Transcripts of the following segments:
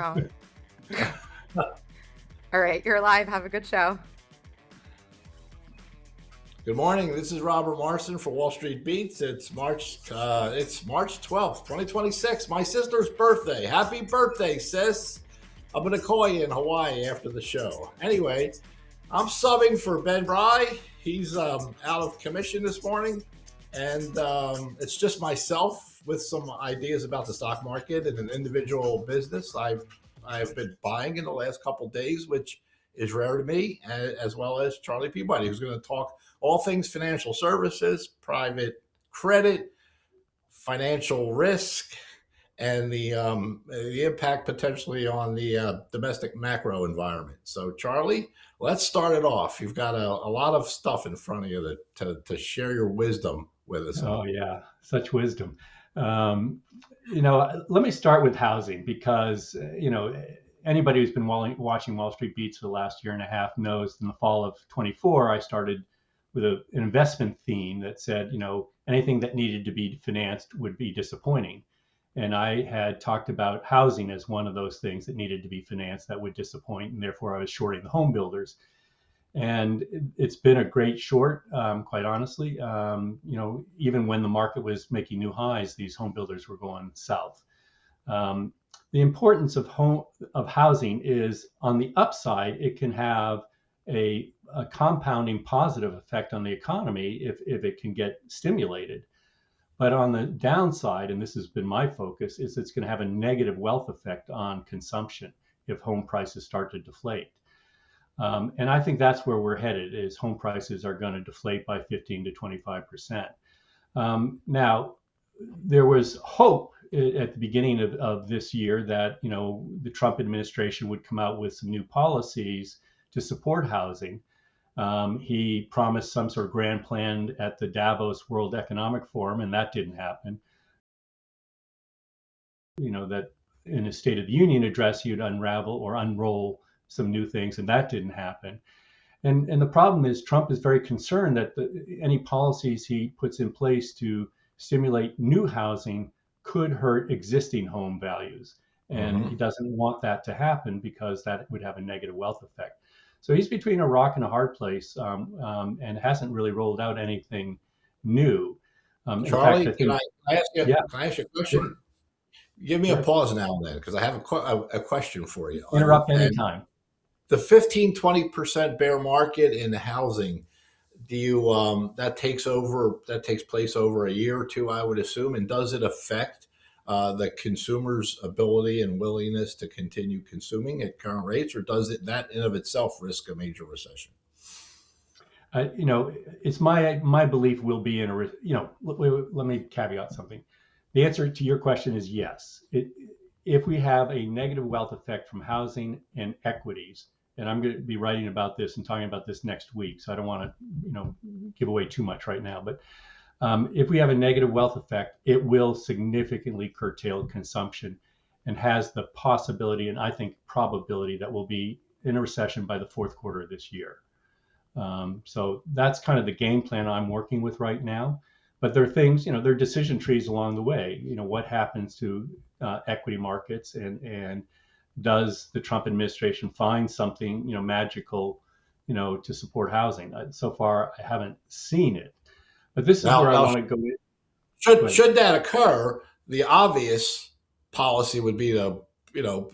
go. All right, you're live. Have a good show. Good morning. This is Robert Marson for Wall Street Beats. It's March 12th, 2026. My sister's birthday. Happy birthday, sis. I'm going to call you in Hawaii after the show. Anyway, I'm subbing for Ben Bry. He's out of commission this morning. And it's just myself with some ideas about the stock market and an individual business I've been buying in the last couple of days, which is rare to me, as well as Charlie Peabody, who's going to talk all things financial services, private credit, financial risk, and the impact potentially on the domestic macro environment. So, Charlie, let's start it off. You've got a lot of stuff in front of you to share your wisdom with us. Oh, yeah, such wisdom. Let me start with housing because, anybody who's been watching Wall Street Beats for the last year and a half knows in the fall of 24, I started with an investment theme that said, anything that needed to be financed would be disappointing. And I had talked about housing as one of those things that needed to be financed that would disappoint. And therefore, I was shorting the home builders. And it's been a great short, quite honestly. Even when the market was making new highs, these home builders were going south. The importance of housing is on the upside, it can have a compounding positive effect on the economy if it can get stimulated. But on the downside, and this has been my focus, is it's going to have a negative wealth effect on consumption if home prices start to deflate. And I think that's where we're headed, is home prices are going to deflate by 15 to 25%. Now, there was hope at the beginning of this year that, the Trump administration would come out with some new policies to support housing. He promised some sort of grand plan at the Davos World Economic Forum, and that didn't happen. That in his State of the Union address, he would unravel or unroll some new things, and that didn't happen. And the problem is Trump is very concerned that any policies he puts in place to stimulate new housing could hurt existing home values. And he doesn't want that to happen because that would have a negative wealth effect. So he's between a rock and a hard place, and hasn't really rolled out anything new. Charlie, can I ask you a question? Give me Sure. a pause now and then, because I have a question for you. Interrupt anytime. The 15-20% bear market in housing, do you that takes place over a year or two, I would assume, and does it affect the consumer's ability and willingness to continue consuming at current rates, or does that in of itself risk a major recession? It's my belief we'll be in let me caveat something. The answer to your question is yes. If we have a negative wealth effect from housing and equities, and I'm going to be writing about this and talking about this next week, so I don't want to, give away too much right now, but if we have a negative wealth effect, it will significantly curtail consumption and has the possibility, and I think probability, that we'll be in a recession by the fourth quarter of this year. So that's kind of the game plan I'm working with right now. But there are things, there are decision trees along the way. What happens to equity markets, and does the Trump administration find something, magical, to support housing? So far, I haven't seen it. But this is where I want to go in. Should that occur, the obvious policy would be to,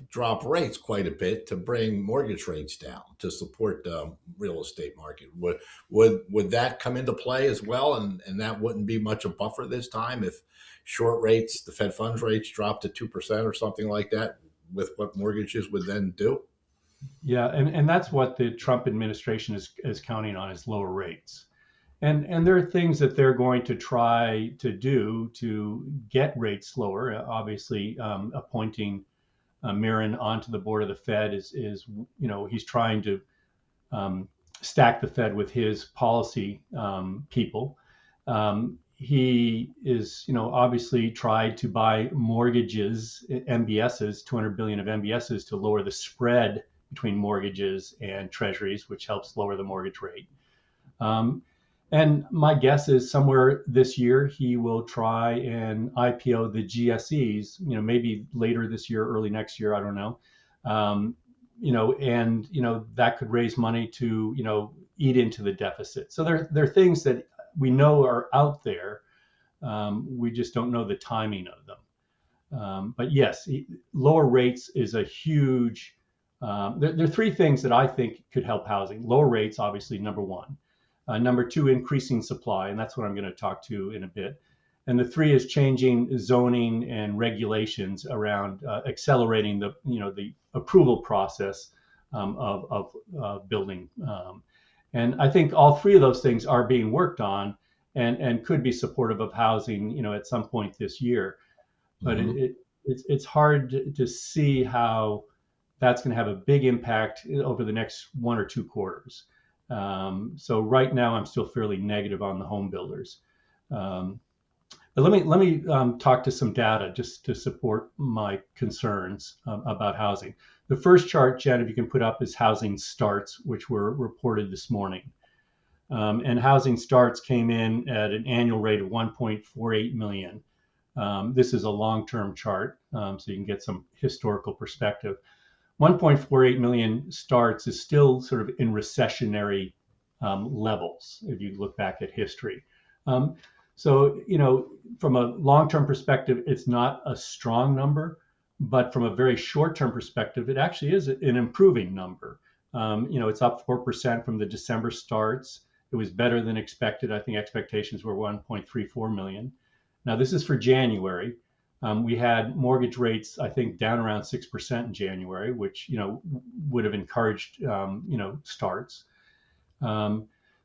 drop rates quite a bit to bring mortgage rates down to support the real estate market. Would that come into play as well? And that wouldn't be much a buffer this time if short rates, the Fed funds rates, drop to 2% or something like that, with what mortgages would then do? Yeah, and that's what the Trump administration is counting on, is lower rates. And there are things that they're going to try to do to get rates lower. Obviously, appointing Mirren onto the board of the Fed is he's trying to stack the Fed with his policy people. He is, obviously tried to buy mortgages, MBSs, 200 billion of MBSs, to lower the spread between mortgages and treasuries, which helps lower the mortgage rate. And my guess is somewhere this year he will try and IPO the GSEs, maybe later this year, early next year, I don't know. And that could raise money to eat into the deficit. So there are things that we know are out there. We just don't know the timing of them. But yes, lower rates is a huge. There are three things that I think could help housing. Lower rates, obviously, number one. Number two, increasing supply, and that's what I'm going to talk to in a bit. And the three is changing zoning and regulations around accelerating the approval process of building. And I think all three of those things are being worked on and could be supportive of housing, at some point this year. But it's hard to see how that's going to have a big impact over the next 1 or 2 quarters. So right now, I'm still fairly negative on the home builders. But let me talk to some data just to support my concerns about housing. The first chart, Jen, if you can put up, is housing starts, which were reported this morning. And housing starts came in at an annual rate of 1.48 million. This is a long-term chart, so you can get some historical perspective. 1.48 million starts is still sort of in recessionary levels if you look back at history. So, from a long-term perspective, it's not a strong number, but from a very short-term perspective, it actually is an improving number. It's up 4% from the December starts. It was better than expected. I think expectations were 1.34 million. Now, this is for January. We had mortgage rates, I think, down around 6% in January, which, would have encouraged, starts.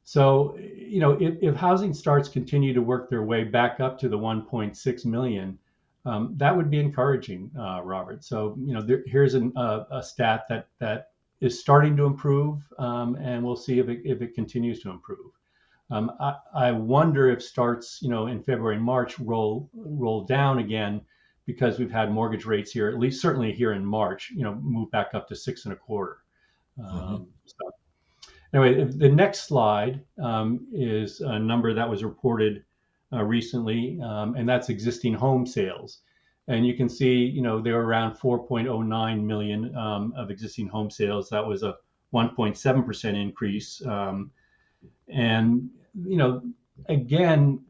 So, if housing starts continue to work their way back up to the 1.6 million, that would be encouraging, Robert. So, here's a stat that is starting to improve, and we'll see if it continues to improve. I wonder if starts, in February and March roll down again because we've had mortgage rates here, at least certainly here in March, move back up to 6.25. So anyway, the next slide is a number that was reported recently, and that's existing home sales. And you can see, they were around 4.09 million of existing home sales. That was a 1.7% increase. And, again,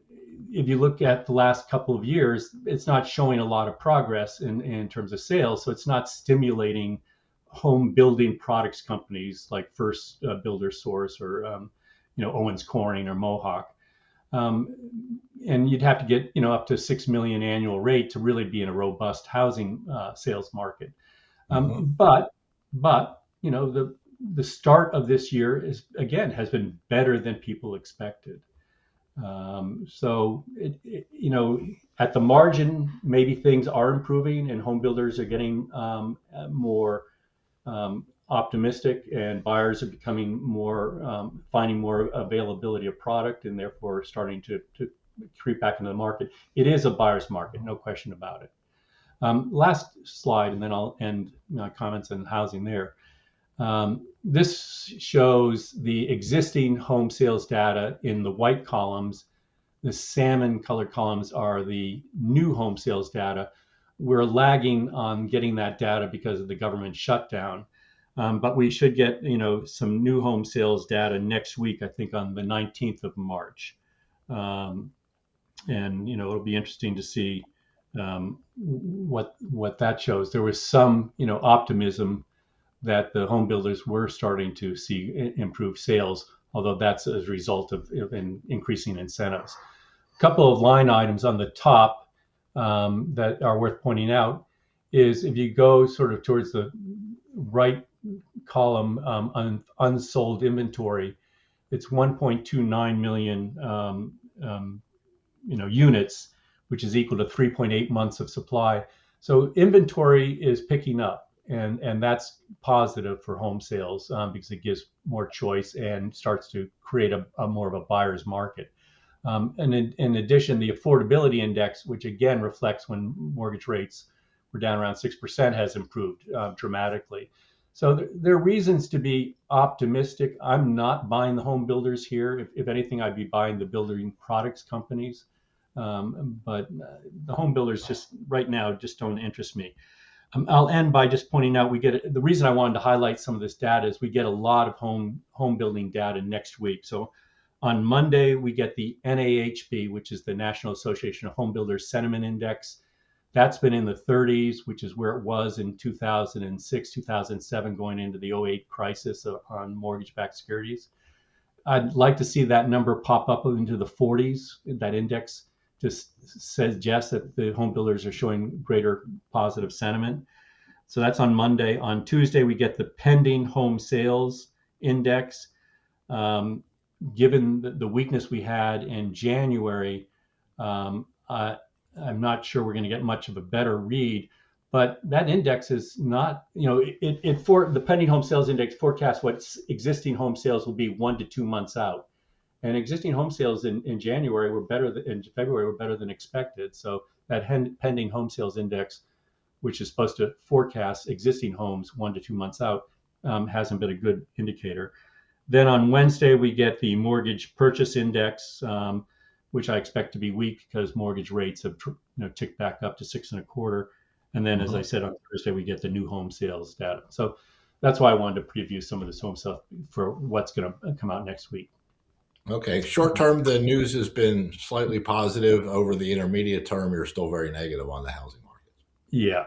if you look at the last couple of years, it's not showing a lot of progress in terms of sales. So it's not stimulating home building products companies like First Builder Source or, Owens Corning or Mohawk. And you'd have to get, up to 6 million annual rate to really be in a robust housing sales market. But the start of this year has been better than people expected. So at the margin, maybe things are improving and home builders are getting more optimistic, and buyers are becoming more finding more availability of product, and therefore starting to creep back into the market. It is a buyer's market, no question about it. Last slide, and then I'll end my comments on housing there. This shows the existing home sales data in the white columns. The salmon colored columns are the new home sales data. We're lagging on getting that data because of the government shutdown. But we should get, some new home sales data next week, I think on the 19th of March. And, it'll be interesting to see what that shows. There was some, optimism that the home builders were starting to see improved sales, although that's as a result of increasing incentives. A couple of line items on the top that are worth pointing out is if you go sort of towards the right column, unsold inventory, it's 1.29 million units, which is equal to 3.8 months of supply. So inventory is picking up. And that's positive for home sales because it gives more choice and starts to create a more of a buyer's market. And in addition, the affordability index, which again reflects when mortgage rates were down around 6%, has improved dramatically. So there are reasons to be optimistic. I'm not buying the home builders here. If anything, I'd be buying the building products companies. But the home builders just right now just don't interest me. I'll end by just pointing out the reason I wanted to highlight some of this data is we get a lot of home building data next week. So on Monday we get the NAHB, which is the National Association of Home Builders Sentiment Index. That's been in the 30s, which is where it was in 2006, 2007, going into the '08 crisis on mortgage-backed securities. I'd like to see that number pop up into the 40s. That index just suggests that the home builders are showing greater positive sentiment. So that's on Monday. On Tuesday, we get the pending home sales index. Given the weakness we had in January, I'm not sure we're going to get much of a better read. But that index is not, for the pending home sales index forecasts what existing home sales will be 1 to 2 months out. And existing home sales in January were better in February were better than expected. So that pending home sales index, which is supposed to forecast existing homes 1 to 2 months out, hasn't been a good indicator. Then on Wednesday, we get the mortgage purchase index, which I expect to be weak because mortgage rates have ticked back up to 6.25. And then, as I said, on Thursday, we get the new home sales data. So that's why I wanted to preview some of this home stuff for what's going to come out next week. Okay. Short term, the news has been slightly positive. Over the intermediate term, you're still very negative on the housing market. Yeah.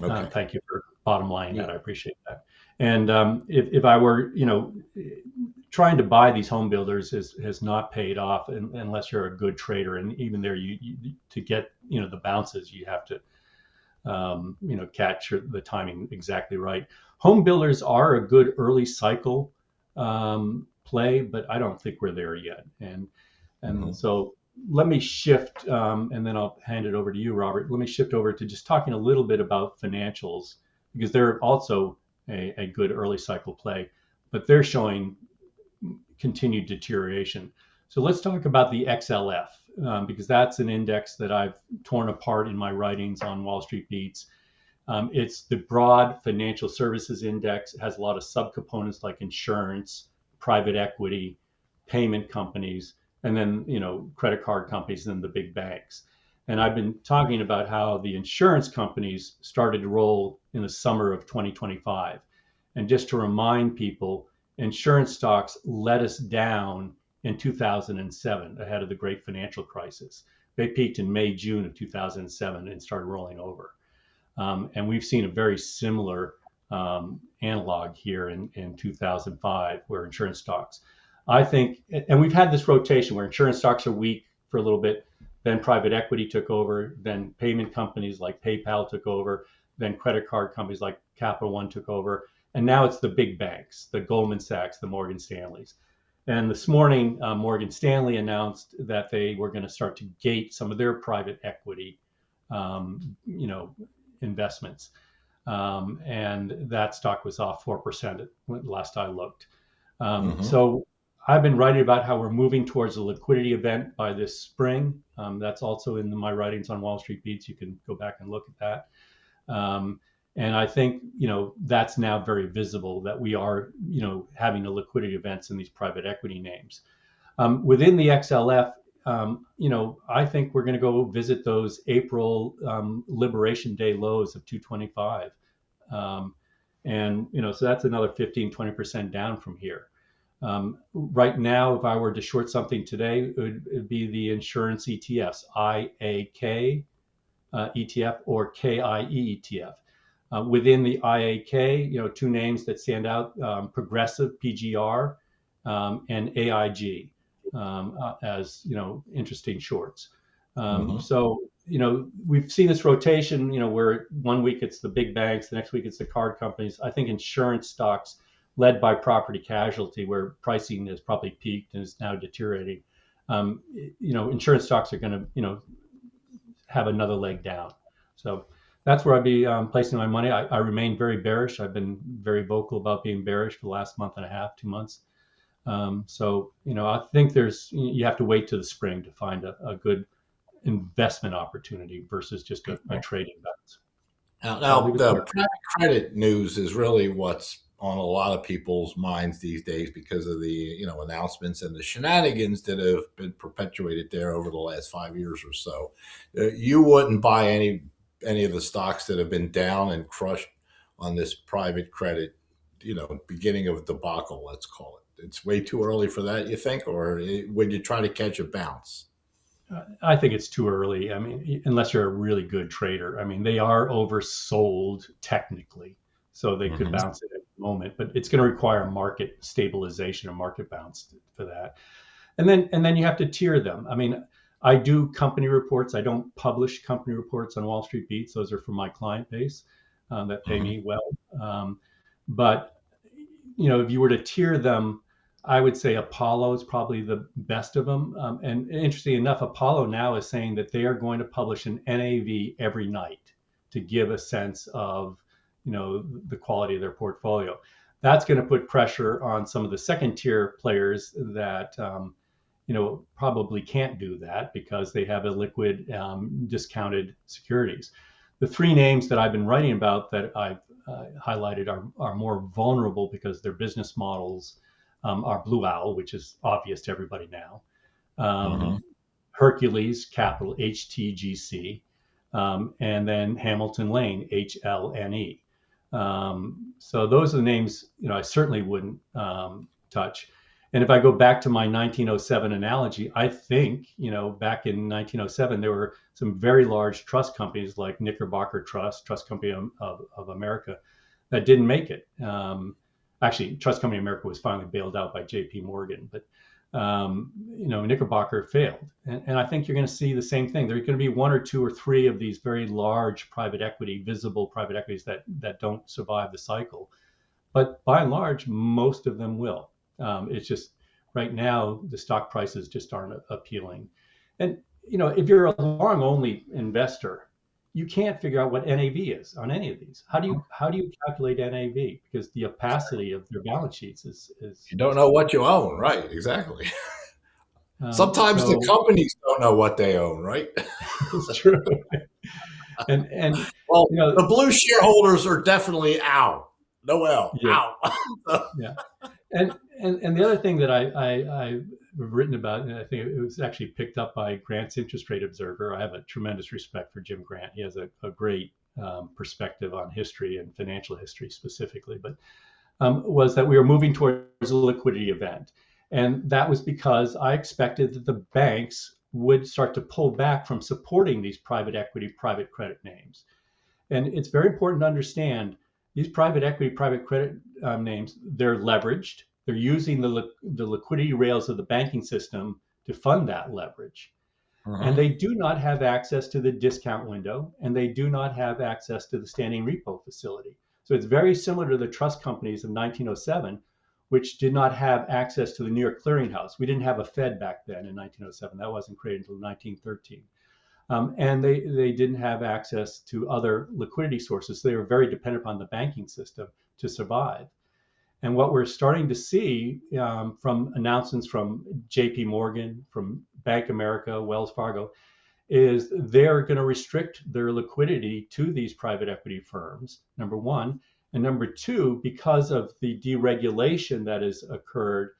Okay. Thank you for bottom line that. I appreciate that. And if I were, trying to buy these home builders has not paid off unless you're a good trader. And even there, you to get, the bounces, you have to, catch the timing exactly right. Home builders are a good early cycle play, but I don't think we're there yet. And so let me shift, and then I'll hand it over to you, Robert. Let me shift over to just talking a little bit about financials, because they're also a good early cycle play, but they're showing continued deterioration. So let's talk about the XLF, because that's an index that I've torn apart in my writings on Wall Street Beats. It's the broad financial services index. It has a lot of subcomponents like insurance, private equity, payment companies, and then, credit card companies, and then the big banks. And I've been talking about how the insurance companies started to roll in the summer of 2025. And just to remind people, insurance stocks let us down in 2007, ahead of the great financial crisis. They peaked in May, June of 2007 and started rolling over. And we've seen a very similar analog here in 2005, where insurance stocks, I think, and we've had this rotation where insurance stocks are weak for a little bit, then private equity took over, then payment companies like PayPal took over, then credit card companies like Capital One took over, and now it's the big banks, the Goldman Sachs, the Morgan Stanleys. And this morning, Morgan Stanley announced that they were going to start to gate some of their private equity, investments. And that stock was off 4% last I looked. So I've been writing about how we're moving towards a liquidity event by this spring. That's also in my writings on Wall Street Beats. You can go back and look at that. And I think, that's now very visible that we are, having a liquidity events in these private equity names. Within the XLF, I think we're going to go visit those April Liberation Day lows of 225. And, so that's another 15-20% down from here. Right now, if I were to short something today, it would be the insurance ETFs, IAK ETF or KIE ETF. Within the IAK, two names that stand out, Progressive, PGR, and AIG as, interesting shorts. So, we've seen this rotation, where 1 week it's the big banks, the next week it's the card companies. I think insurance stocks led by property casualty, where pricing has probably peaked and is now deteriorating. Insurance stocks are going to, have another leg down. So that's where I'd be placing my money. I remain very bearish. I've been very vocal about being bearish for the last month and a half, 2 months. So, I think you have to wait to the spring to find a good investment opportunity versus just a trading bet. Now the private credit news is really what's on a lot of people's minds these days because of the announcements and the shenanigans that have been perpetuated there over the last 5 years or so. You wouldn't buy any any of the stocks that have been down and crushed on this private credit, beginning of debacle, let's call it. It's way too early for that, you think, or would you try to catch a bounce? I think it's too early. I mean, unless you're a really good trader. I mean, they are oversold technically, so they could bounce it at the moment, but it's going to require market stabilization, a market bounce for that. And then you have to tier them. I mean, I do company reports. I don't publish company reports on Wall Street Beats. Those are for my client base that pay me well. But if you were to tier them, I would say Apollo is probably the best of them. And interestingly enough, Apollo now is saying that they are going to publish an NAV every night to give a sense of, the quality of their portfolio. That's going to put pressure on some of the second tier players that, probably can't do that because they have illiquid, discounted securities. The three names that I've been writing about that I've highlighted are more vulnerable because their business models are Blue Owl, which is obvious to everybody now, Hercules Capital, HTGC, and then Hamilton Lane, HLNE. So those are the names, I certainly wouldn't touch. And if I go back to my 1907 analogy, I think, back in 1907, there were some very large trust companies like Knickerbocker Trust Company of America, that didn't make it. Actually, Trust Company of America was finally bailed out by J.P. Morgan, but Knickerbocker failed. And I think you're going to see the same thing. There are going to be one or two or three of these very large visible private equities that don't survive the cycle. But by and large, most of them will. It's just right now the stock prices just aren't appealing. And if you're a long only investor, you can't figure out what NAV is on any of these. How do you calculate NAV? Because the opacity of their balance sheets is you don't know what you own, right? Exactly. Sometimes the companies don't know what they own, right? It's true. And well, the blue shareholders are definitely out. No L, yeah. out. Yeah. And the other thing that I've written about, and I think it was actually picked up by Grant's Interest Rate Observer. I have a tremendous respect for Jim Grant. He has a great perspective on history and financial history specifically, but was that we were moving towards a liquidity event. And that was because I expected that the banks would start to pull back from supporting these private equity, private credit names. And it's very important to understand these private equity, private credit names, they're leveraged. They're using the liquidity rails of the banking system to fund that leverage. And they do not have access to the discount window, and they do not have access to the standing repo facility. So it's very similar to the trust companies of 1907, which did not have access to the New York Clearinghouse. We didn't have a Fed back then in 1907. That wasn't created until 1913. And they didn't have access to other liquidity sources. So they were very dependent upon the banking system to survive. And what we're starting to see from announcements from J.P. Morgan, from Bank of America, Wells Fargo, is they're going to restrict their liquidity to these private equity firms, number one. And number two, because of the deregulation that has occurred,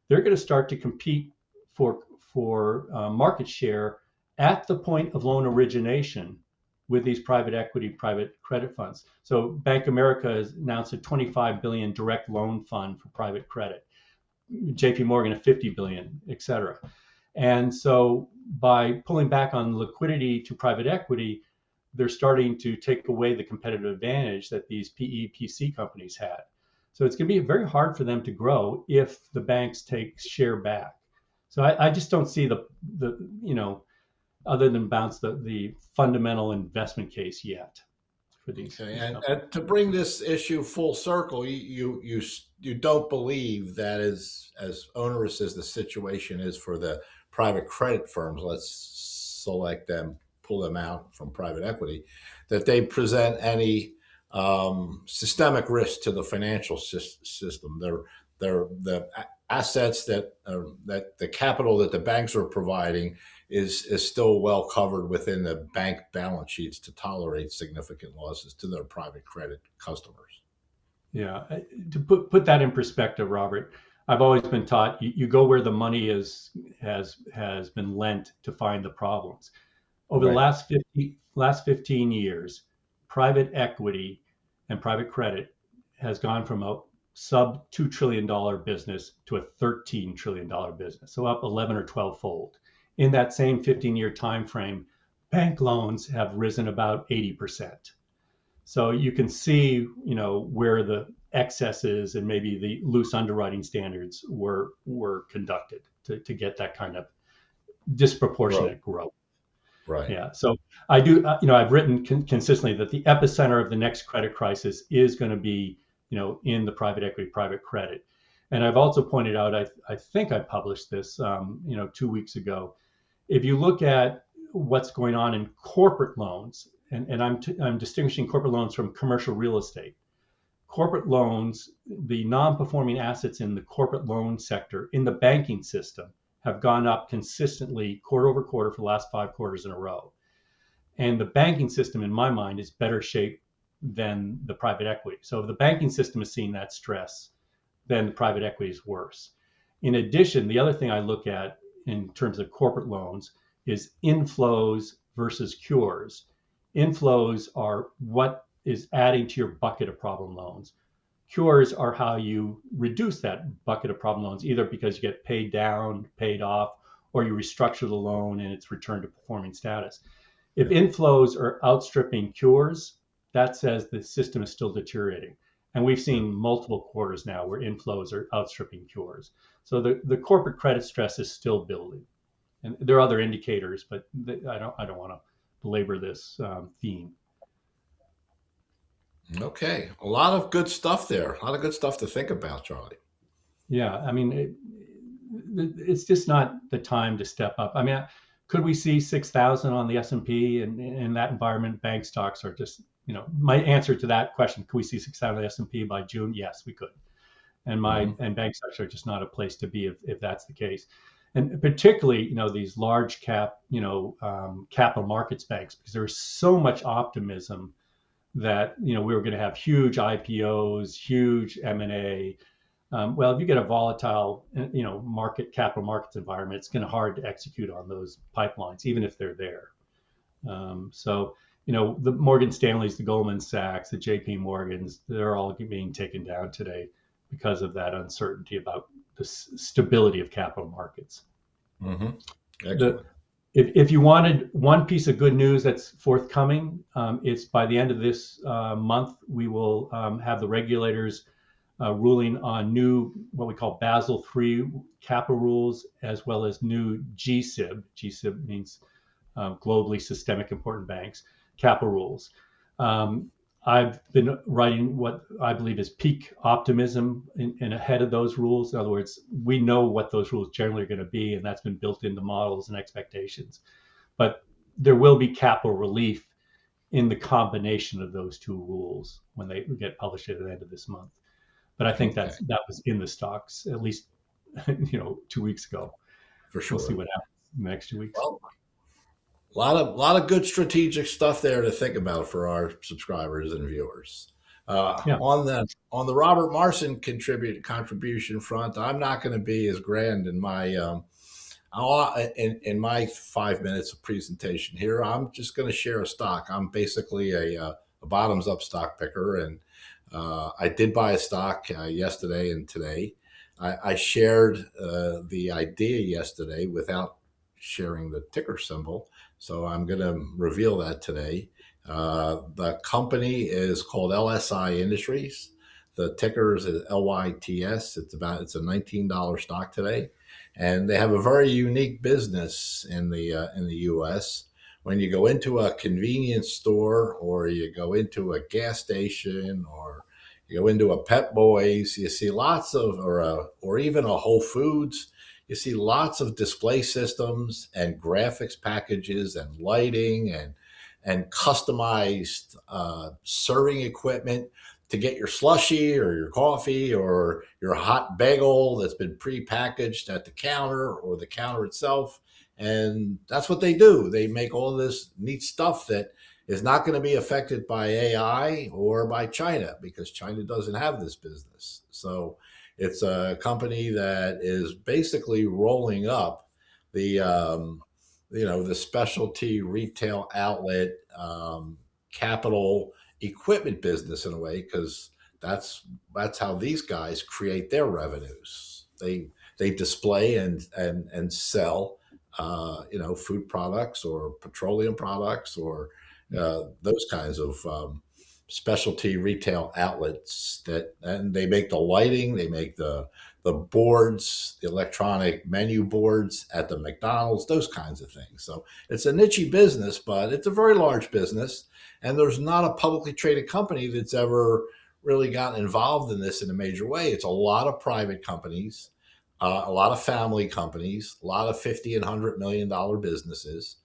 they're going to start to compete for market share at the point of loan origination with these private equity, private credit funds. So Bank of America has announced a $25 billion direct loan fund for private credit, JP Morgan a $50 billion, et cetera. And so by pulling back on liquidity to private equity, they're starting to take away the competitive advantage that these PE, PC companies had. So it's going to be very hard for them to grow if the banks take share back. So I just don't see the other than bounce the fundamental investment case yet for these. Okay, and to bring this issue full circle, you don't believe that as onerous as the situation is for the private credit firms, let's select them, pull them out from private equity, that they present any systemic risk to the financial system. They're the assets that the capital that the banks are providing is still well covered within the bank balance sheets to tolerate significant losses to their private credit customers. Yeah, to put that in perspective, Robert, I've always been taught you go where the money has been lent to find the problems. Over the last last 15 years, private equity and private credit has gone from a sub $2 trillion business to a $13 trillion business. So up 11 or 12 fold. In that same 15-year time frame, bank loans have risen about 80%. So you can see, where the excesses and maybe the loose underwriting standards were conducted to get that kind of disproportionate growth. Right. Yeah. So I do, I've written consistently that the epicenter of the next credit crisis is going to be, in the private equity, private credit. And I've also pointed out, I think I published this, 2 weeks ago. If you look at what's going on in corporate loans, and I'm distinguishing corporate loans from commercial real estate. Corporate loans, the non-performing assets in the corporate loan sector in the banking system have gone up consistently quarter over quarter for the last 5 quarters in a row. And the banking system, in my mind, is better shaped than the private equity. So if the banking system is seeing that stress, then the private equity is worse. In addition, the other thing I look at in terms of corporate loans is inflows versus cures. Inflows are what is adding to your bucket of problem loans. Cures are how you reduce that bucket of problem loans, either because you get paid down, paid off, or you restructure the loan and it's returned to performing status. If inflows are outstripping cures, that says the system is still deteriorating. And we've seen multiple quarters now where inflows are outstripping cures. So the corporate credit stress is still building. And there are other indicators, but I don't want to belabor this theme. Okay. A lot of good stuff there. A lot of good stuff to think about, Charlie. Yeah. I mean, it's just not the time to step up. I mean, could we see 6,000 on the S&P, and in that environment, bank stocks are just, my answer to that question, could we see 6,000 on the S&P by June? Yes, we could. And and bank stocks are just not a place to be if that's the case. And particularly, these large cap, capital markets banks, because there's so much optimism that, we were going to have huge IPOs, huge M&A. Well, if you get a volatile, capital markets environment, it's going to hard to execute on those pipelines, even if they're there. So, the Morgan Stanleys, the Goldman Sachs, the JP Morgans, they're all being taken down today because of that uncertainty about the stability of capital markets. Excellent. If you wanted one piece of good news that's forthcoming, it's by the end of this month, we will have the regulators ruling on new, what we call Basel III capital rules, as well as new GSIB. GSIB means globally systemic important banks, capital rules. I've been writing what I believe is peak optimism in ahead of those rules. In other words, we know what those rules generally are going to be, and that's been built into models and expectations. But there will be capital relief in the combination of those two rules when they get published at the end of this month. But I think that was in the stocks at least 2 weeks ago. For sure. We'll see what happens in the next 2 weeks. Well, a lot of good strategic stuff there to think about for our subscribers and viewers. On the Robert Marson contribution front, I'm not going to be as grand in my in my 5 minutes of presentation here. I'm just going to share a stock. I'm basically a bottoms up stock picker, and I did buy a stock yesterday and today. I shared the idea yesterday without sharing the ticker symbol, so I'm going to reveal that today. The company is called LSI Industries. The ticker is LYTS. It's a $19 stock today, and they have a very unique business in the U.S. When you go into a convenience store, or you go into a gas station, or you go into a Pet Boys, you see lots of, or even a Whole Foods, you see lots of display systems and graphics packages and lighting and customized serving equipment to get your slushie or your coffee or your hot bagel that's been pre-packaged at the counter or the counter itself. And that's what they do. They make all this neat stuff that is not going to be affected by AI or by China, because China doesn't have this business. So it's a company that is basically rolling up the the specialty retail outlet, capital equipment business in a way, because that's how these guys create their revenues. They display and sell, food products or petroleum products or those kinds of specialty retail outlets and they make the lighting, they make the boards, the electronic menu boards at the McDonald's, those kinds of things. So it's a niche business, but it's a very large business. And there's not a publicly traded company that's ever really gotten involved in this in a major way. It's a lot of private companies, a lot of family companies, a lot of 50 and $100 million businesses.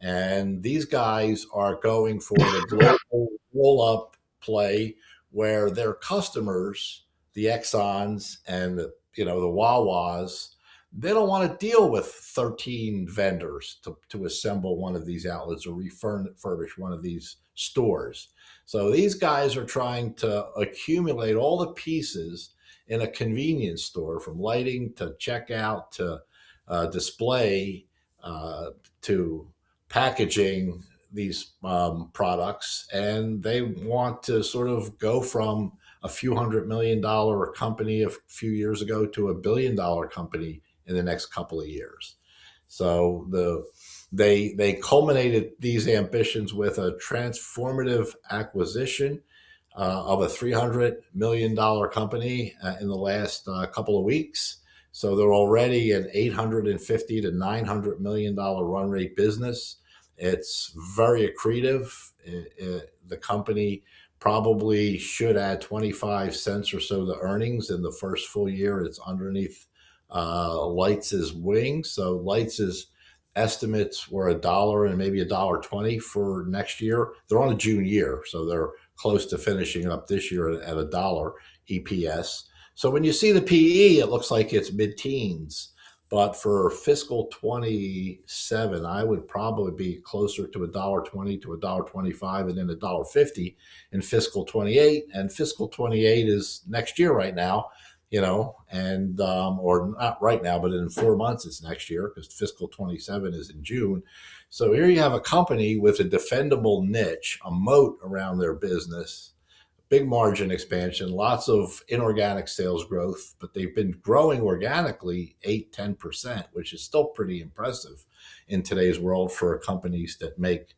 And these guys are going for the global roll up play where their customers, the Exxons and the Wawas, they don't want to deal with 13 vendors to assemble one of these outlets or refurbish one of these stores. So these guys are trying to accumulate all the pieces in a convenience store, from lighting to checkout to display to packaging these products, and they want to sort of go from a few $100 million company a few years ago to $1 billion company in the next couple of years. So they culminated these ambitions with a transformative acquisition of a $300 million company in the last couple of weeks. So they're already an $850 to $900 million run rate business. It's very accretive. The company probably should add 25 cents or so to earnings in the first full year it's underneath Lights' wing. So Lights' estimates were $1 and maybe $1.20 for next year. They're on a June year, so they're close to finishing up this year at $1 EPS. So when you see the PE, it looks like it's mid-teens. But for fiscal 27, I would probably be closer to $1.20 to $1.25 and then $1.50 in fiscal 28. And fiscal 28 is next year right now, and or not right now, but in 4 months it's next year because fiscal 27 is in June. So here you have a company with a defendable niche, a moat around their business, big margin expansion, lots of inorganic sales growth, but they've been growing organically 8-10%, which is still pretty impressive in today's world for companies that make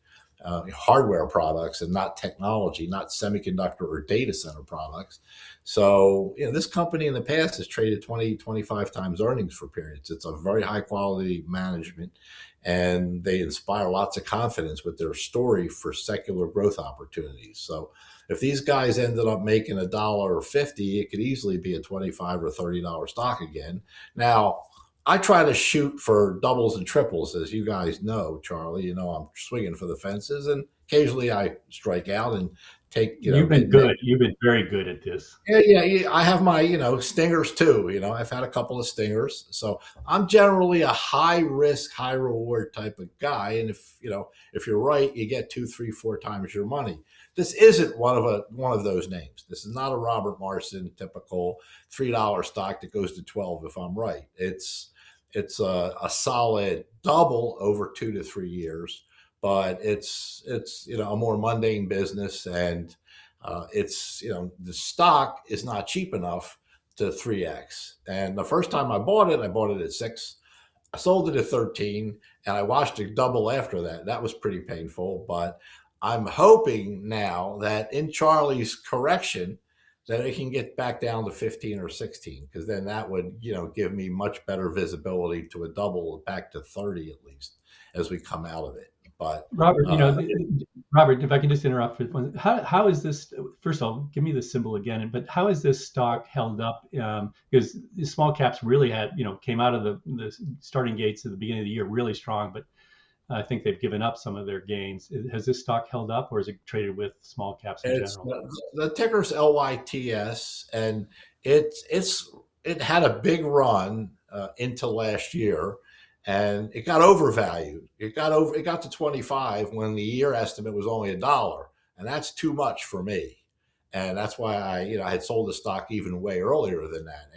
hardware products and not technology, not semiconductor or data center products. So, this company in the past has traded 20, 25 times earnings for periods. It's a very high quality management, and they inspire lots of confidence with their story for secular growth opportunities. So if these guys ended up making $1.50, it could easily be a $25 or $30 stock again. Now, I try to shoot for doubles and triples, as you guys know, Charlie. I'm swinging for the fences, and occasionally I strike out and take. You've been good. You've been very good at this. Yeah. I have my stingers too. I've had a couple of stingers, so I'm generally a high risk, high reward type of guy. And if you're right, you get 2, 3, 4 times your money. This isn't one of those names. This is not a Robert Marson typical $3 stock that goes to 12. If I'm right, it's a solid double over 2 to 3 years, but it's a more mundane business, and the stock is not cheap enough to 3x. And the first time I bought it at 6. I sold it at 13, and I watched it double after that. That was pretty painful, but I'm hoping now that in Charlie's correction that it can get back down to 15 or 16, because then that would, give me much better visibility to a double back to 30 at least as we come out of it. But Robert, Robert, if I can just interrupt for one, how is this? First of all, give me the symbol again. But how is this stock held up? Because the small caps really came out of the starting gates at the beginning of the year really strong, but I think they've given up some of their gains. Has this stock held up, or is it traded with small caps in general? The ticker's LYTS, and it had a big run into last year, and it got overvalued. It got to 25 when the year estimate was only $1, and that's too much for me. And that's why I had sold the stock even way earlier than that,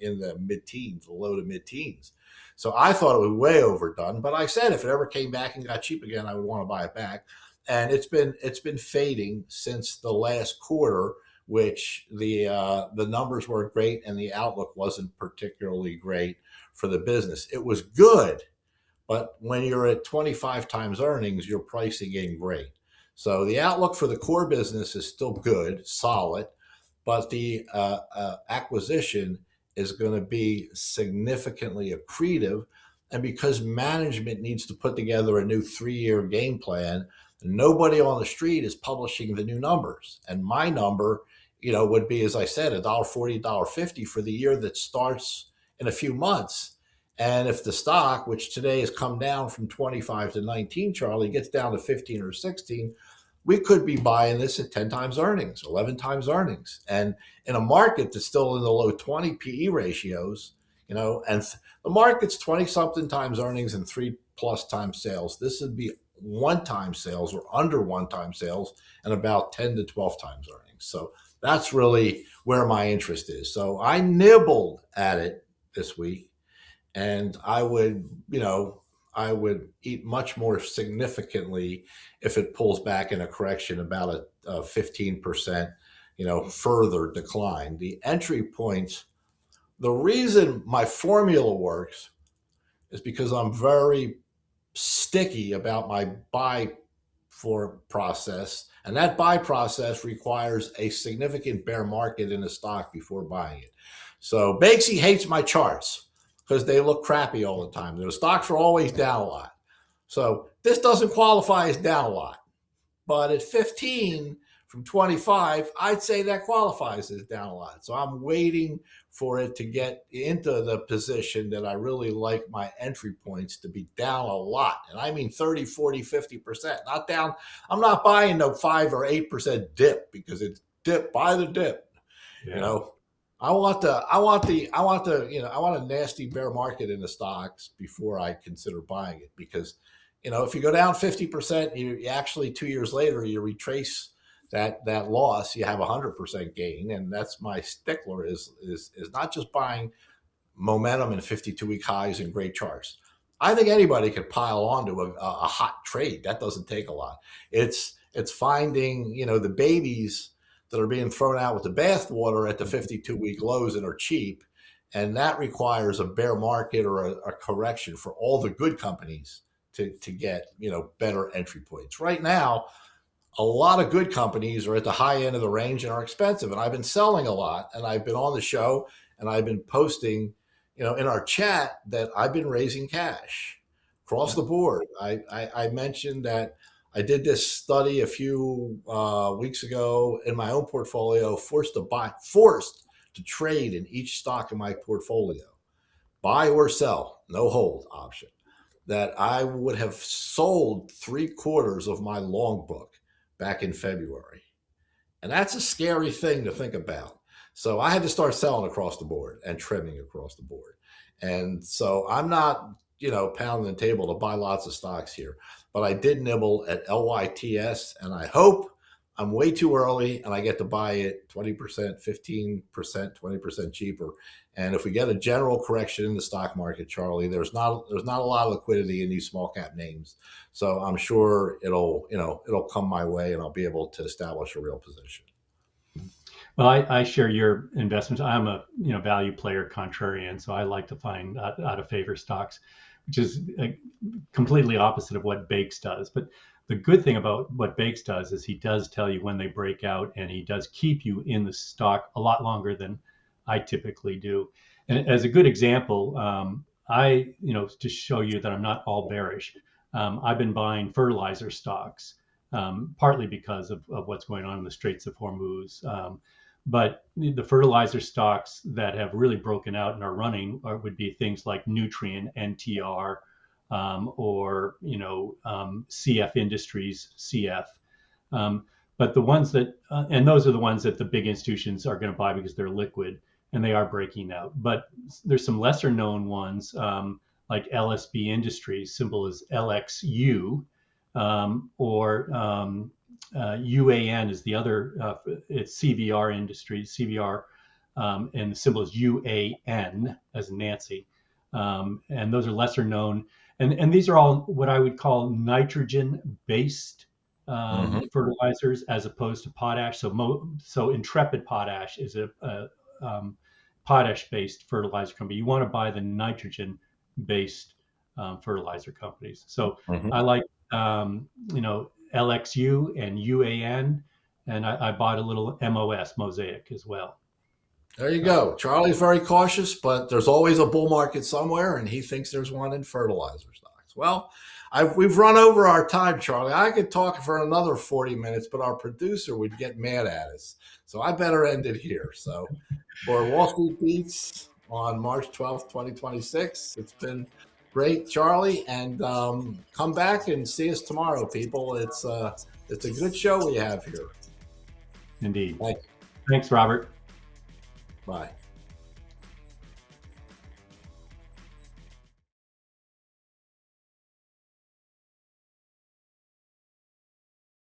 in the mid-teens, low to mid-teens. So I thought it was way overdone. But I said if it ever came back and got cheap again, I would want to buy it back. And it's been fading since the last quarter, which the numbers were great and the outlook wasn't particularly great for the business. It was good, but when you're at 25 times earnings, you're pricing in great. So the outlook for the core business is still good, solid, but the acquisition is going to be significantly accretive. And because management needs to put together a new 3-year game plan, nobody on the street is publishing the new numbers. And my number, would be, as I said, $1.40, $1.50 for the year that starts in a few months. And if the stock, which today has come down from 25 to 19, Charlie, gets down to 15 or 16, we could be buying this at 10 times earnings, 11 times earnings. And in a market that's still in the low 20 PE ratios, and the market's 20 something times earnings and 3+ times sales. This would be 1 time sales or under 1 time sales and about 10 to 12 times earnings. So that's really where my interest is. So I nibbled at it this week. And I would eat much more significantly if it pulls back in a correction about a 15%, further decline. The entry points, the reason my formula works is because I'm very sticky about my buy for process. And that buy process requires a significant bear market in the stock before buying it. So Bakesy hates my charts because they look crappy all the time. The stocks are always down a lot. So this doesn't qualify as down a lot. But at 15 from 25, I'd say that qualifies as down a lot. So I'm waiting for it to get into the position that I really like my entry points to be down a lot. And I mean 30, 40, 50%. Not down. I'm not buying no 5 or 8% dip because it's dip, buy the dip. Yeah. I want a nasty bear market in the stocks before I consider buying it, because, if you go down 50%, you actually 2 years later, you retrace that loss, you have 100% gain. And that's my stickler is not just buying momentum and 52-week highs and great charts. I think anybody could pile onto a hot trade. That doesn't take a lot. It's finding, the babies that are being thrown out with the bathwater at the 52-week lows and are cheap. And that requires a bear market or a correction for all the good companies to get, better entry points. Right now, a lot of good companies are at the high end of the range and are expensive. And I've been selling a lot, and I've been on the show and I've been posting, in our chat that I've been raising cash across the board. I mentioned that I did this study a few weeks ago in my own portfolio, forced to trade in each stock in my portfolio, buy or sell, no hold option, that I would have sold 3/4 of my long book back in February. And that's a scary thing to think about. So I had to start selling across the board and trimming across the board. And so I'm not, pounding the table to buy lots of stocks here, but I did nibble at LYTS, and I hope I'm way too early and I get to buy it 20%, 15%, 20% cheaper. And if we get a general correction in the stock market, Charlie, there's not a lot of liquidity in these small cap names. So I'm sure it'll come my way and I'll be able to establish a real position. Well, I share your investments. I'm a value player contrarian, so I like to find out of favor stocks, which is completely opposite of what Bakes does. But the good thing about what Bakes does is he does tell you when they break out, and he does keep you in the stock a lot longer than I typically do. And as a good example, to show you that I'm not all bearish, I've been buying fertilizer stocks, partly because of what's going on in the Straits of Hormuz. But the fertilizer stocks that have really broken out and are running would be things like Nutrien, NTR, or CF Industries, CF. But the ones that, and those are the ones that the big institutions are going to buy because they're liquid and they are breaking out. But there's some lesser known ones like LSB Industries, symbol is LXU, or UAN is the other. It's CVR Industries, CVR, and the symbol is UAN as in Nancy. And those are lesser known. And these are all what I would call nitrogen-based fertilizers as opposed to potash. So Intrepid Potash is a potash-based fertilizer company. You want to buy the nitrogen-based fertilizer companies. So I like LXU and UAN, and I bought a little Mosaic as well. There you go. Charlie's very cautious, but there's always a bull market somewhere, and he thinks there's one in fertilizer stocks. Well, we've run over our time, Charlie. I could talk for another 40 minutes, but our producer would get mad at us. So I better end it here. So for Wall Street Beats on March 12th, 2026, it's been great, Charlie, and come back and see us tomorrow, people. It's a good show we have here. Indeed. Thanks, Robert. Bye.